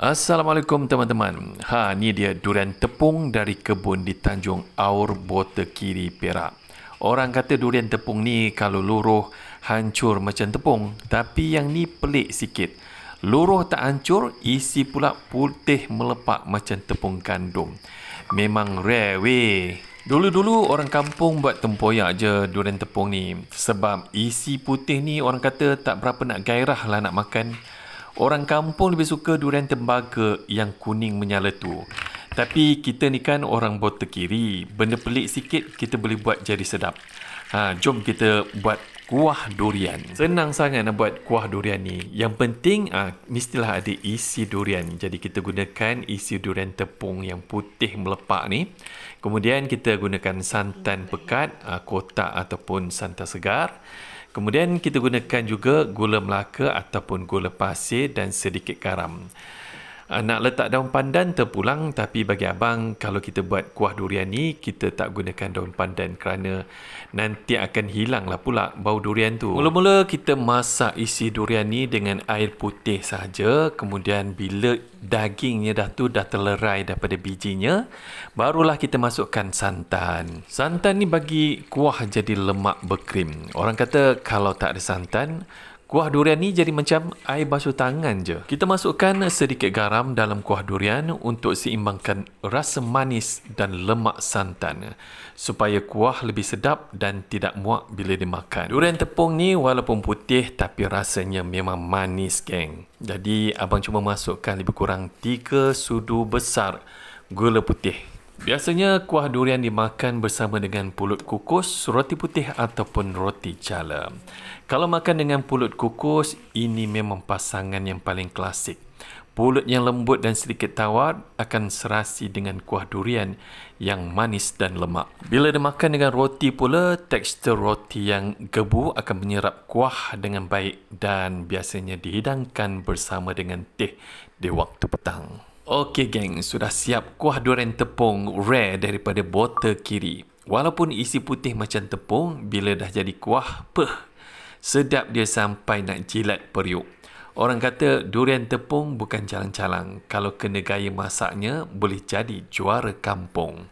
Assalamualaikum teman-teman. Ni dia durian tepung dari kebun di Tanjung Aur, Botakiri, Perak. Orang kata durian tepung ni kalau luruh hancur macam tepung, tapi yang ni pelik sikit. Luruh tak hancur, isi pula putih melepak macam tepung gandum. Memang rare weh. Dulu-dulu orang kampung buat tempoyak je durian tepung ni. Sebab isi putih ni orang kata tak berapa nak gairah lah nak makan. Orang kampung lebih suka durian tembaga yang kuning menyala tu. Tapi kita ni kan orang Botakiri. Benda pelik sikit kita boleh buat jadi sedap. Jom kita buat kuah durian. Senang sangat nak buat kuah durian ni. Yang penting mestilah ada isi durian. Jadi kita gunakan isi durian tepung yang putih melepak ni. Kemudian kita gunakan santan pekat, kotak ataupun santan segar. Kemudian kita gunakan juga gula Melaka ataupun gula pasir dan sedikit garam. Nak letak daun pandan terpulang, tapi bagi abang kalau kita buat kuah durian ni kita tak gunakan daun pandan kerana nanti akan hilanglah pula bau durian tu. Mula-mula kita masak isi durian ni dengan air putih sahaja. Kemudian bila dagingnya dah terlerai daripada bijinya, barulah kita masukkan santan. Santan ni bagi kuah jadi lemak berkrim. Orang kata kalau tak ada santan, kuah durian ni jadi macam air basuh tangan je. Kita masukkan sedikit garam dalam kuah durian untuk seimbangkan rasa manis dan lemak santan supaya kuah lebih sedap dan tidak muak bila dimakan. Durian tepung ni walaupun putih tapi rasanya memang manis, geng. Jadi abang cuma masukkan lebih kurang 3 sudu besar gula putih. Biasanya kuah durian dimakan bersama dengan pulut kukus, roti putih ataupun roti jala. Kalau makan dengan pulut kukus, ini memang pasangan yang paling klasik. Pulut yang lembut dan sedikit tawar akan serasi dengan kuah durian yang manis dan lemak. Bila dimakan dengan roti pula, tekstur roti yang gebu akan menyerap kuah dengan baik dan biasanya dihidangkan bersama dengan teh di waktu petang. Okey geng, sudah siap kuah durian tepung rare daripada Botakiri. Walaupun isi putih macam tepung, bila dah jadi kuah, sedap dia sampai nak jilat periuk. Orang kata durian tepung bukan calang-calang. Kalau kena gaya masaknya, boleh jadi juara kampung.